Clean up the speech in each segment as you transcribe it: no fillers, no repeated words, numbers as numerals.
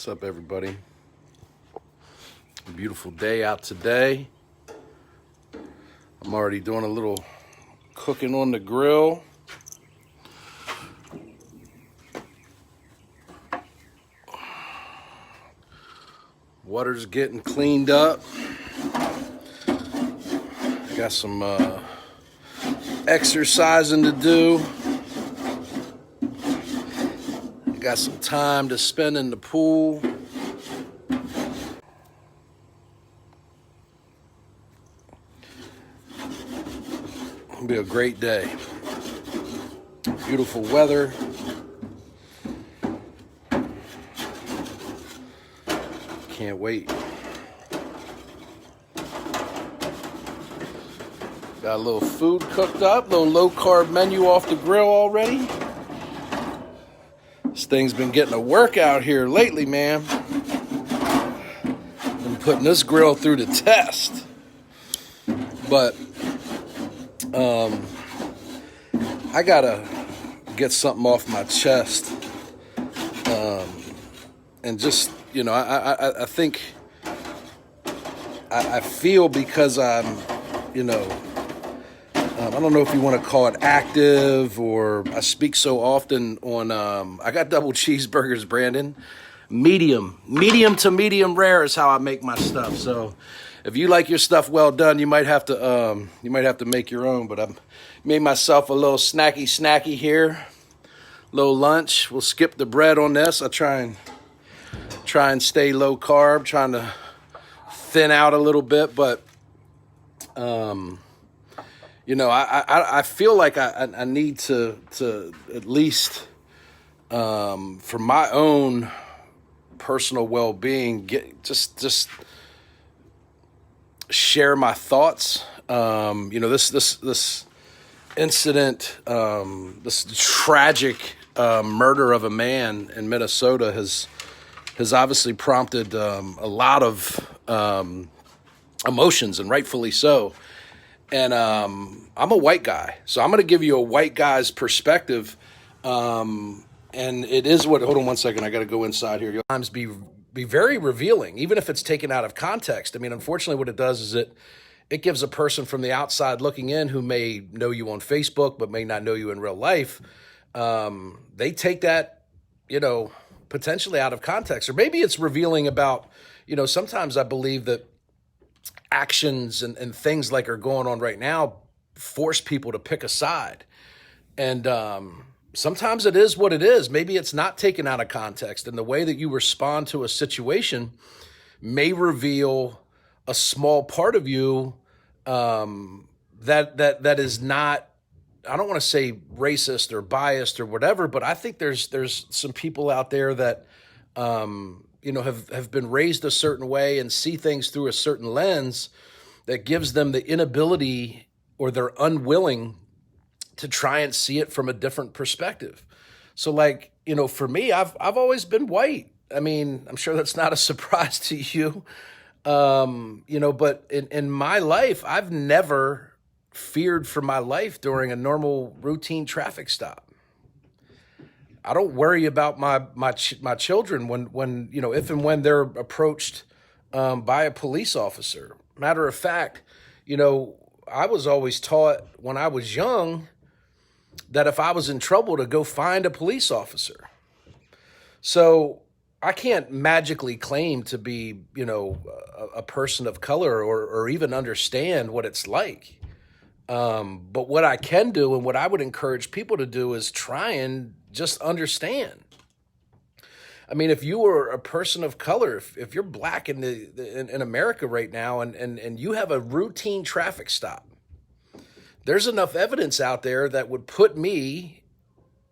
What's up, everybody? A beautiful day out today. I'm already doing a little cooking on the grill. Water's getting cleaned up. Got some exercising to do. Got some time to spend in the pool. It'll be a great day. Beautiful weather. Can't wait. Got a little food cooked up, little low carb menu off the grill already. This thing's been getting a workout here lately, man. Been putting this grill through the test. But I gotta get something off my chest. And just, you know, I think I feel because I'm, you know, I don't know if you want to call it active, or I speak so often on, I got double cheeseburgers, Brandon. Medium to medium rare is how I make my stuff. So if you like your stuff well done, you might have to make your own. But I made myself a little snacky here, little lunch. We'll skip the bread on this. I try and stay low carb, trying to thin out a little bit, but you know, I feel like I need to at least for my own personal well-being just share my thoughts. You know, this incident, this tragic murder of a man in Minnesota has obviously prompted a lot of emotions, and rightfully so. And I'm a white guy, so I'm going to give you a white guy's perspective. And it is what. Hold on one second. I got to go inside here. You'll sometimes be very revealing, even if it's taken out of context. I mean, unfortunately, what it does is it gives a person from the outside looking in, who may know you on Facebook but may not know you in real life. They take that, you know, potentially out of context, or maybe it's revealing about, you know, sometimes I believe that actions and things like are going on right now force people to pick a side. And sometimes it is what it is. Maybe it's not taken out of context, and the way that you respond to a situation may reveal a small part of you that is not, I don't want to say racist or biased or whatever, but I think there's some people out there that you know, have been raised a certain way and see things through a certain lens that gives them the inability, or they're unwilling to try and see it from a different perspective. So, like, you know, for me, I've always been white. I mean, I'm sure that's not a surprise to you, you know, but in my life, I've never feared for my life during a normal routine traffic stop. I don't worry about my children when you know, if and when they're approached by a police officer. Matter of fact, you know, I was always taught when I was young that if I was in trouble, to go find a police officer. So I can't magically claim to be, you know, a person of color, or even understand what it's like. But what I can do, and what I would encourage people to do, is try and just understand. I mean, if you were a person of color, if you're black in America right now, and you have a routine traffic stop, there's enough evidence out there that would put me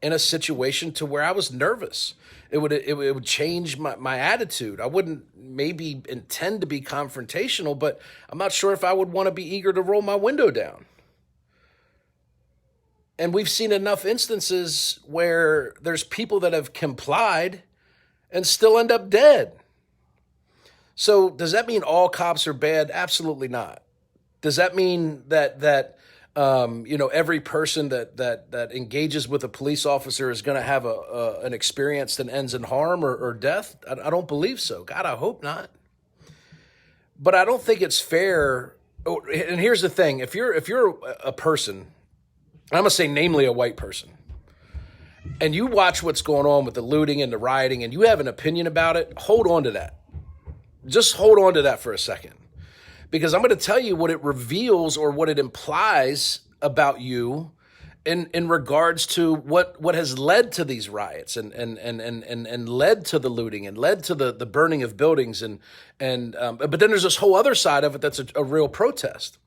in a situation to where I was nervous. It would change my attitude. I wouldn't maybe intend to be confrontational, but I'm not sure if I would want to be eager to roll my window down. And we've seen enough instances where there's people that have complied and still end up dead. So does that mean all cops are bad? Absolutely not. Does that mean that every person that engages with a police officer is going to have an experience that ends in harm or death. I don't believe so. God, I hope not. But I don't think it's fair. Oh, and here's the thing: if you're a person, I'm gonna say namely a white person, and you watch what's going on with the looting and the rioting, and you have an opinion about it, hold on to that. Just hold on to that for a second. Because I'm going to tell you what it reveals or what it implies about you in regards to what has led to these riots and led to the looting and led to the burning of buildings. But then there's this whole other side of it that's a real protest.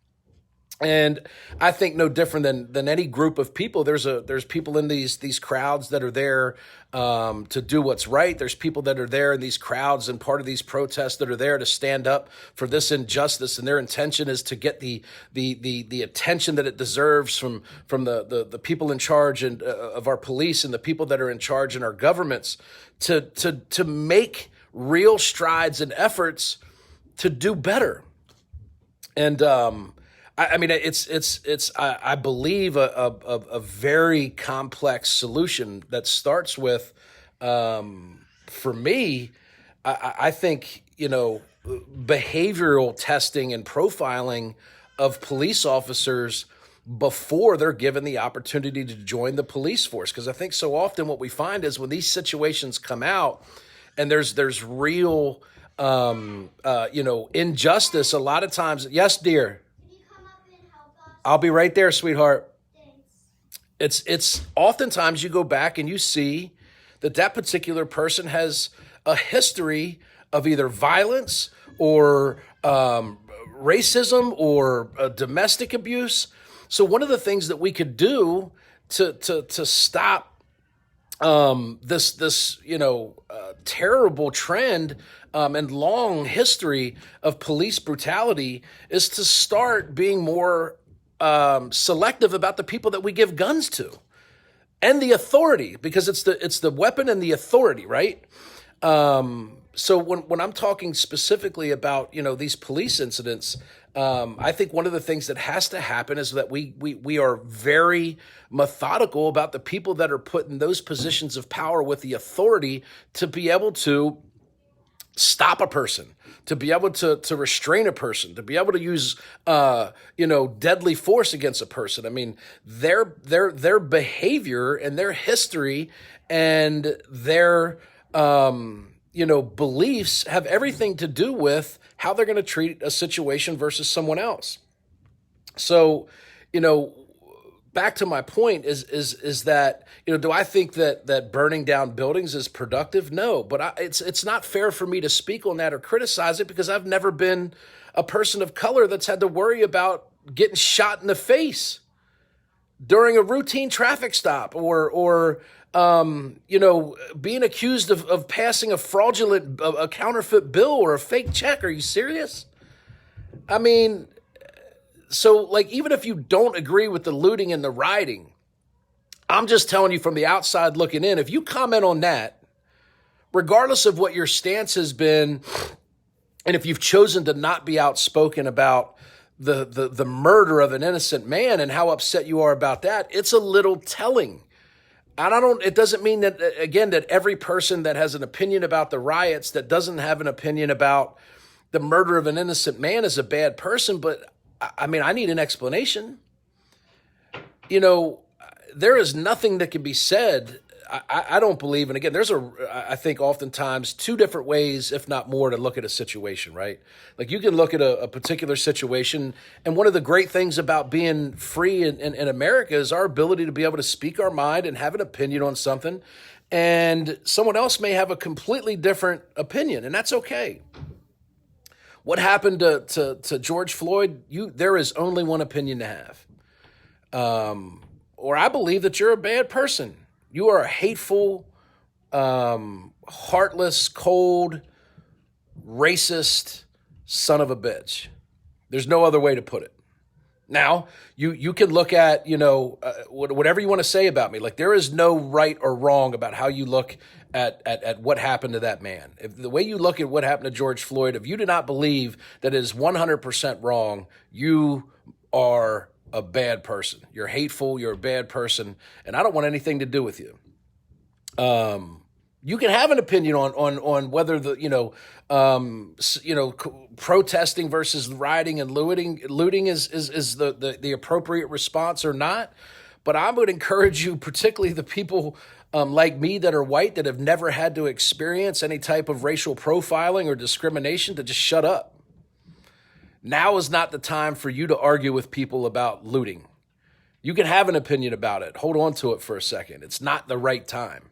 And I think no different than any group of people. There's people in these crowds that are there to do what's right. There's people that are there in these crowds and part of these protests that are there to stand up for this injustice, and their intention is to get the attention that it deserves from the people in charge and of our police and the people that are in charge in our governments to make real strides and efforts to do better. And I mean, it's I believe a very complex solution that starts with, for me, I think, behavioral testing and profiling of police officers before they're given the opportunity to join the police force. Because I think so often what we find is when these situations come out and there's real, injustice, a lot of times, yes, dear. I'll be right there, sweetheart. Thanks. It's oftentimes you go back and you see that particular person has a history of either violence or racism or domestic abuse. So one of the things that we could do to stop this terrible trend and long history of police brutality is to start being more selective about the people that we give guns to, and the authority, because it's the weapon and the authority, right? So when I'm talking specifically about these police incidents, I think one of the things that has to happen is that we are very methodical about the people that are put in those positions of power with the authority to be able to stop a person, to be able to restrain a person, to be able to use deadly force against a person. I mean, their behavior and their history and their beliefs have everything to do with how they're going to treat a situation versus someone else. So, back to my point is that, do I think that burning down buildings is productive? No, but it's not fair for me to speak on that or criticize it, because I've never been a person of color that's had to worry about getting shot in the face during a routine traffic stop or being accused of passing a counterfeit bill or a fake check. Are you serious? I mean, so even if you don't agree with the looting and the rioting, I'm just telling you from the outside looking in, if you comment on that, regardless of what your stance has been, and if you've chosen to not be outspoken about the murder of an innocent man and how upset you are about that, it's a little telling. And it doesn't mean that, again, that every person that has an opinion about the riots that doesn't have an opinion about the murder of an innocent man is a bad person, but I mean, I need an explanation. There is nothing that can be said. I don't believe, and again, I think oftentimes two different ways, if not more, to look at a situation, right? Like you can look at a particular situation, and one of the great things about being free in America is our ability to be able to speak our mind and have an opinion on something, and someone else may have a completely different opinion, and that's okay. What happened to George Floyd? There is only one opinion to have. Or I believe that you're a bad person. You are a hateful, heartless, cold, racist son of a bitch. There's no other way to put it. Now, you can look at, whatever you want to say about me. Like, there is no right or wrong about how you look at what happened to that man. If the way you look at what happened to George Floyd, if you do not believe that it is 100% wrong, you are a bad person. You're hateful. You're a bad person, and I don't want anything to do with you. You can have an opinion on whether the protesting versus rioting and looting is the appropriate response or not. But I would encourage you, particularly the people like me that are white that have never had to experience any type of racial profiling or discrimination, to just shut up. Now is not the time for you to argue with people about looting. You can have an opinion about it. Hold on to it for a second. It's not the right time.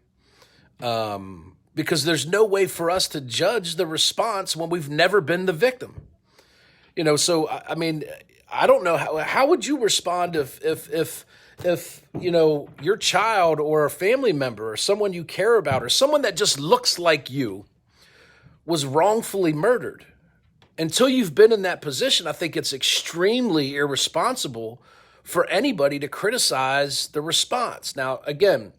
Because there's no way for us to judge the response when we've never been the victim. So I mean, I don't know how would you respond if your child or a family member or someone you care about or someone that just looks like you was wrongfully murdered. Until you've been in that position, I think it's extremely irresponsible for anybody to criticize the response. Now, again,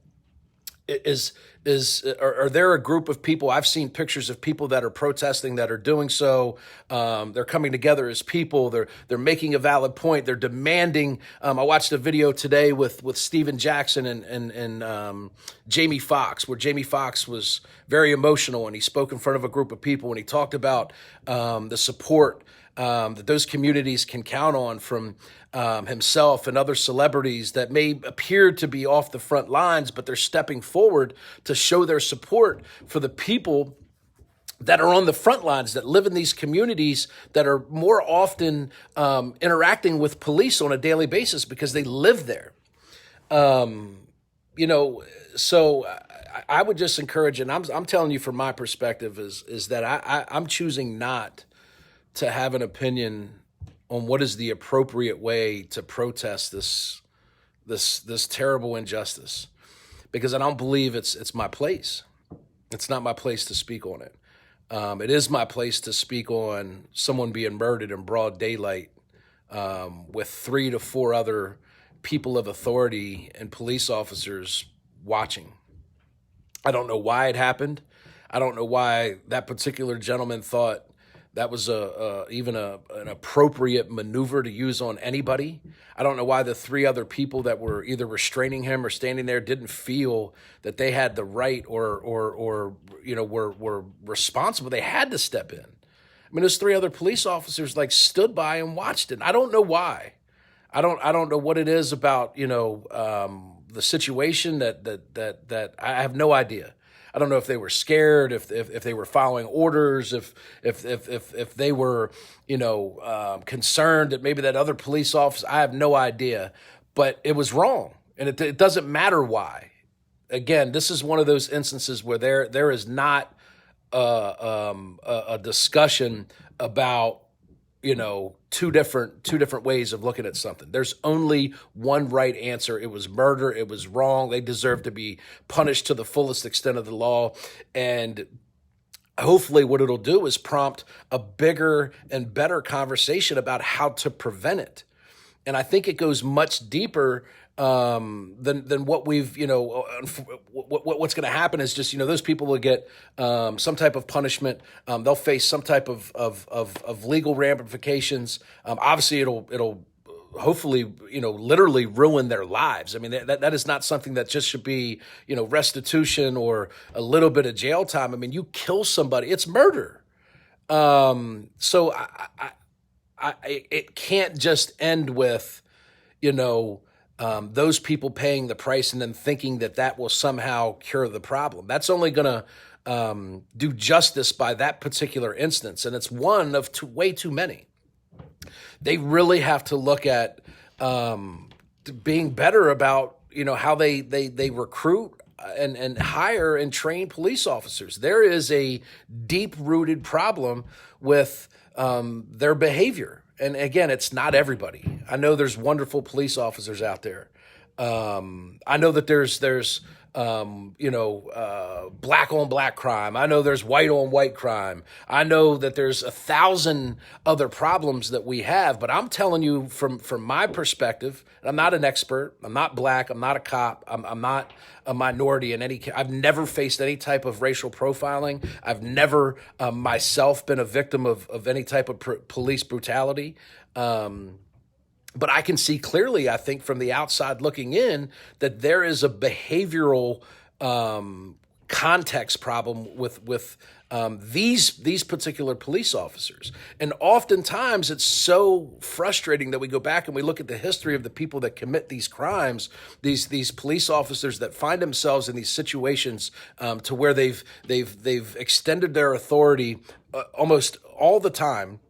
are there a group of people? I've seen pictures of people that are protesting that are doing so. They're coming together as people. They're making a valid point. They're demanding. I watched a video today with Steven Jackson and Jamie Foxx, where Jamie Foxx was very emotional and he spoke in front of a group of people and he talked about the support that those communities can count on from himself and other celebrities that may appear to be off the front lines, but they're stepping forward to show their support for the people that are on the front lines, that live in these communities, that are more often interacting with police on a daily basis because they live there. So I would just encourage, and I'm telling you from my perspective, is that I'm choosing not to have an opinion on what is the appropriate way to protest this terrible injustice, because I don't believe it's my place. It's not my place to speak on it. It is my place to speak on someone being murdered in broad daylight with 3 to 4 other people of authority and police officers watching. I don't know why it happened. I don't know why that particular gentleman thought that was even an appropriate maneuver to use on anybody. I don't know why the 3 other people that were either restraining him or standing there didn't feel that they had the right or were responsible. They had to step in. I mean, those 3 other police officers stood by and watched it. I don't know why. I don't know what it is about the situation that I have no idea. I don't know if they were scared, if they were following orders, if they were, concerned that maybe that other police officer. I have no idea, but it was wrong, and it doesn't matter why. Again, this is one of those instances where there is not a discussion about two different ways of looking at something. There's only one right answer. It was murder. It was wrong. They deserve to be punished to the fullest extent of the law. And hopefully what it'll do is prompt a bigger and better conversation about how to prevent it. And I think it goes much deeper than what we've, what's going to happen is just, those people will get some type of punishment. They'll face some type of legal ramifications. Obviously, it'll hopefully, literally ruin their lives. I mean, that is not something that just should be, restitution or a little bit of jail time. I mean, you kill somebody, it's murder. So it can't just end with, those people paying the price and then thinking that will somehow cure the problem. That's only going to do justice by that particular instance, and it's one of way too many. They really have to look at being better about how they recruit and hire and train police officers. There is a deep-rooted problem with their behavior. And again, it's not everybody. I know there's wonderful police officers out there. I know that there's black on black crime. I know there's white on white crime. I know that there's 1,000 other problems that we have. But I'm telling you from my perspective, I'm not an expert. I'm not black. I'm not a cop. I'm not a minority in any. I've never faced any type of racial profiling. I've never myself been a victim of any type of police brutality. But I can see clearly, I think, from the outside looking in, that there is a behavioral context problem with these particular police officers. And oftentimes it's so frustrating that we go back and we look at the history of the people that commit these crimes, these police officers that find themselves in these situations to where they've extended their authority almost all the time,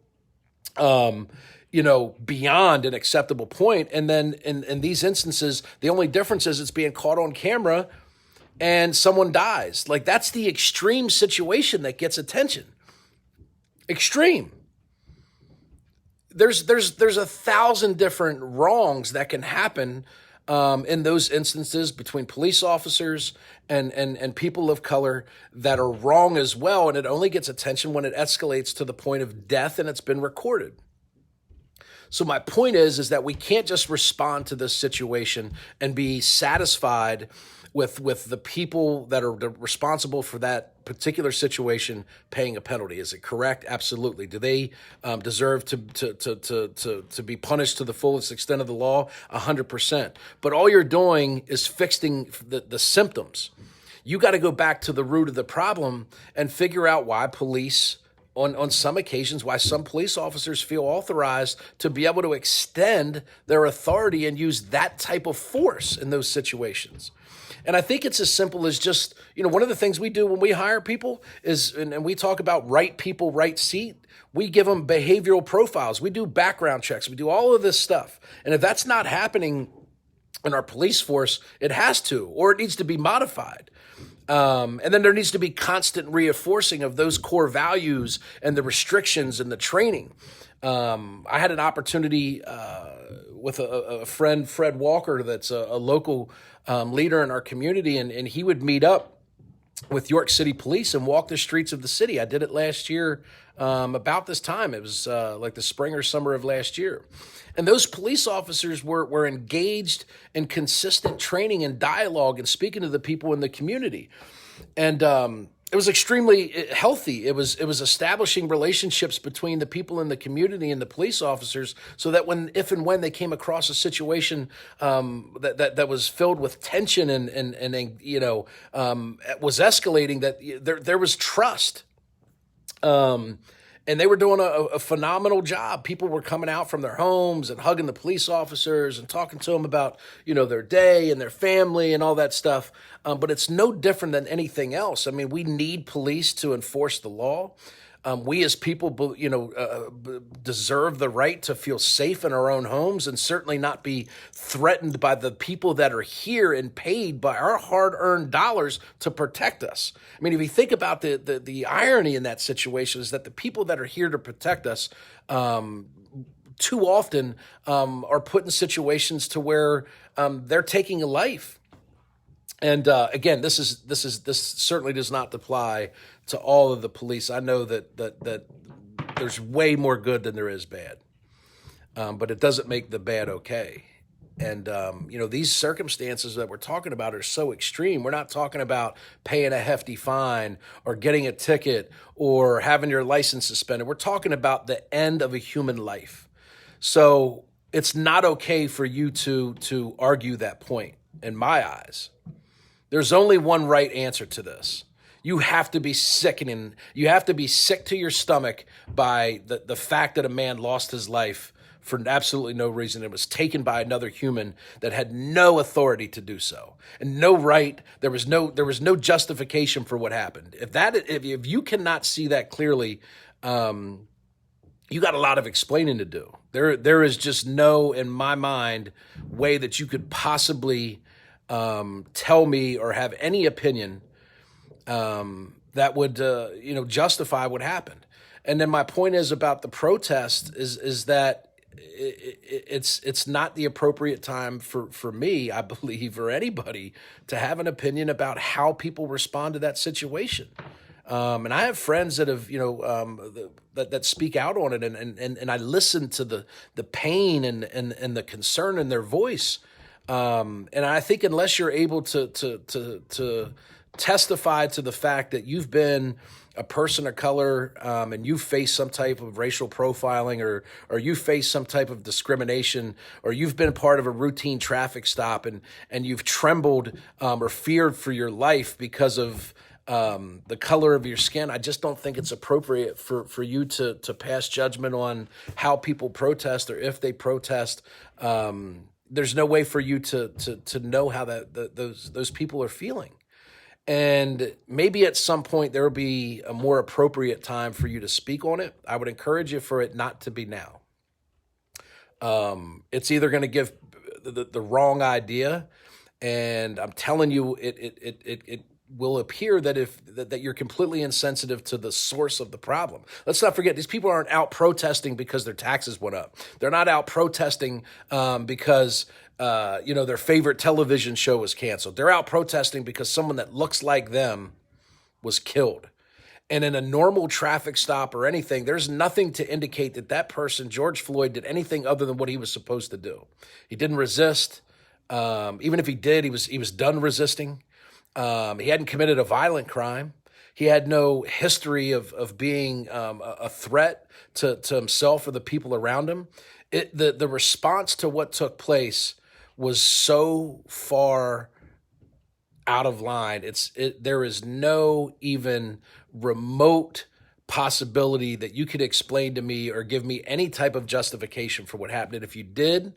beyond an acceptable point. And then in these instances, the only difference is it's being caught on camera and someone dies. Like, that's the extreme situation that gets attention. Extreme. There's 1,000 different wrongs that can happen in those instances between police officers and people of color that are wrong as well. And it only gets attention when it escalates to the point of death and it's been recorded. So my point is that we can't just respond to this situation and be satisfied with the people that are responsible for that particular situation paying a penalty. Is it correct? Absolutely. Do they deserve to be punished to the fullest extent of the law? 100%. But all you're doing is fixing the symptoms. You got to go back to the root of the problem and figure out why police, on some occasions, why some police officers feel authorized to be able to extend their authority and use that type of force in those situations. And I think it's as simple as just, one of the things we do when we hire people is, and we talk about right people, right seat, we give them behavioral profiles. We do background checks. We do all of this stuff. And if that's not happening in our police force, it has to, or it needs to be modified. And then there needs to be constant reinforcing of those core values and the restrictions and the training. I had an opportunity with a friend, Fred Walker, that's a local leader in our community, and he would meet up with York City Police and walk the streets of the city. I did it last year about this time. It was like the spring or summer of last year. And those police officers were engaged in consistent training and dialogue and speaking to the people in the community. And it was extremely healthy. It was establishing relationships between the people in the community and the police officers, so that if and when they came across a situation that was filled with tension and was escalating, that there was trust. And they were doing a phenomenal job. People were coming out from their homes and hugging the police officers and talking to them about, their day and their family and all that stuff. But it's no different than anything else. I mean, we need police to enforce the law. We as people, deserve the right to feel safe in our own homes and certainly not be threatened by the people that are here and paid by our hard-earned dollars to protect us. I mean, if you think about the irony in that situation, is that the people that are here to protect us too often are put in situations to where they're taking a life. And again, this certainly does not apply to all of the police. I know that there's way more good than there is bad, but it doesn't make the bad okay. And these circumstances that we're talking about are so extreme. We're not talking about paying a hefty fine or getting a ticket or having your license suspended. We're talking about the end of a human life. So it's not okay for you to argue that point, in my eyes. There's only one right answer to this. You have to be sickening. You have to be sick to your stomach by the fact that a man lost his life for absolutely no reason. It was taken by another human that had no authority to do so and no right. There was no justification for what happened. If you cannot see that clearly, you got a lot of explaining to do. There is just no, in my mind, way that you could possibly tell me or have any opinion that would justify what happened. And then my point is about the protest is that it's not the appropriate time for me, I believe, or anybody to have an opinion about how people respond to that situation. And I have friends that have, that speak out on it, and I listen to the pain and the concern in their voice. And I think unless you're able to testify to the fact that you've been a person of color, and you face some type of racial profiling, or you face some type of discrimination, or you've been part of a routine traffic stop, and you've trembled, or feared for your life because of the color of your skin. I just don't think it's appropriate for you to pass judgment on how people protest or if they protest. There's no way for you to know how those people are feeling. And maybe at some point there will be a more appropriate time for you to speak on it. I would encourage you for it not to be now. It's either going to give the wrong idea, and I'm telling you, it will appear that that you're completely insensitive to the source of the problem. Let's not forget, these people aren't out protesting because their taxes went up. They're not out protesting because their favorite television show was canceled. They're out protesting because someone that looks like them was killed. And in a normal traffic stop or anything, there's nothing to indicate that person, George Floyd, did anything other than what he was supposed to do. He didn't resist. Even if he did, he was done resisting. He hadn't committed a violent crime. He had no history of being a threat to himself or the people around him. The response to what took place was so far out of line. There is no even remote possibility that you could explain to me or give me any type of justification for what happened. And if you did,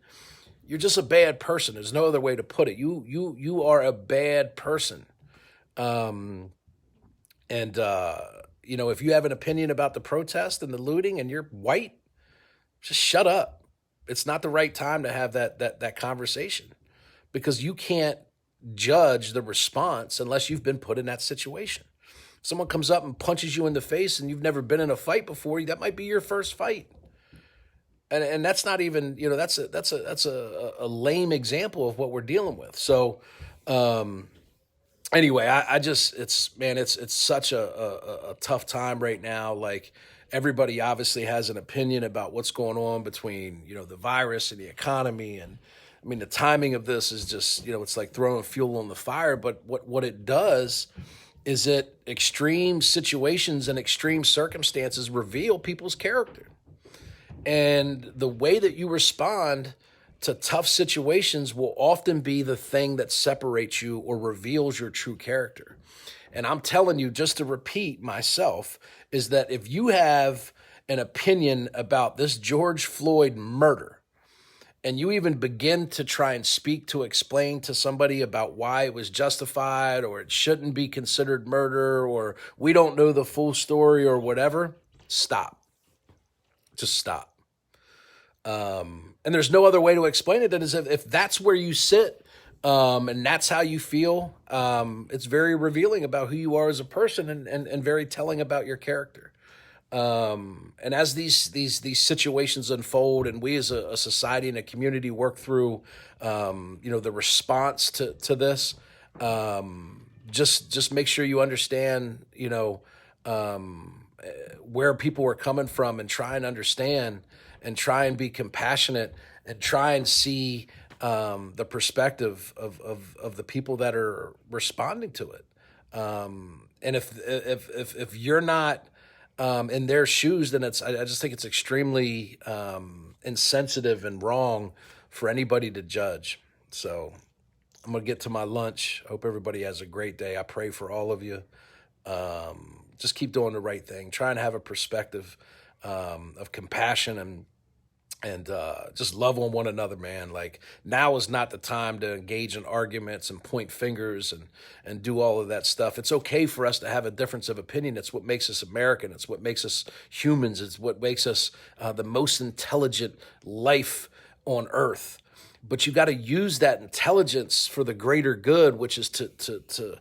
you're just a bad person. There's no other way to put it. You are a bad person. If you have an opinion about the protest and the looting and you're white, just shut up. It's not the right time to have that conversation, because you can't judge the response unless you've been put in that situation. Someone comes up and punches you in the face and you've never been in a fight before, that might be your first fight. And that's not even, that's a lame example of what we're dealing with. So, anyway, it's such a tough time right now. Like, everybody obviously has an opinion about what's going on between, the virus and the economy. And I mean, the timing of this is just, it's like throwing fuel on the fire. But what it does is that extreme situations and extreme circumstances reveal people's character. And the way that you respond to tough situations will often be the thing that separates you or reveals your true character. And I'm telling you, just to repeat myself, is that if you have an opinion about this George Floyd murder, and you even begin to try and speak to explain to somebody about why it was justified, or it shouldn't be considered murder, or we don't know the full story, or whatever, stop. Just stop. And there's no other way to explain it than as if that's where you sit, and that's how you feel. It's very revealing about who you are as a person, and very telling about your character. And as these situations unfold, and we as a society and a community work through, the response to this, just make sure you understand, where people are coming from, and try and understand, and try and be compassionate, and try and see the perspective of the people that are responding to it. And if you're not in their shoes, then I just think it's extremely insensitive and wrong for anybody to judge. So I'm going to get to my lunch. I hope everybody has a great day. I pray for all of you. Just keep doing the right thing. Try and have a perspective of compassion, and just love on one another, man. Like, now is not the time to engage in arguments and point fingers and do all of that stuff. It's okay for us to have a difference of opinion. It's what makes us American. It's what makes us humans. It's what makes us the most intelligent life on earth. But you got to use that intelligence for the greater good, which is to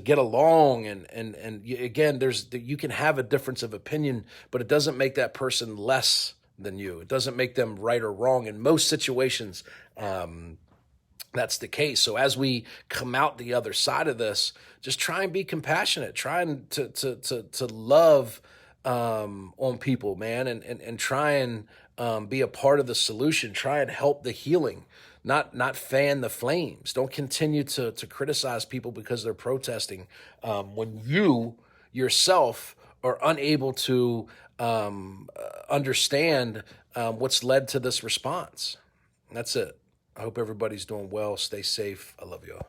get along. And again, you can have a difference of opinion, but it doesn't make that person less than you. It doesn't make them right or wrong. In most situations, that's the case. So as we come out the other side of this, just try and be compassionate. Try and to love on people, man, and try and be a part of the solution. Try and help the healing. not fan the flames. Don't continue to criticize people because they're protesting when you yourself are unable to understand what's led to this response. And that's it. I hope everybody's doing well. Stay safe. I love you all.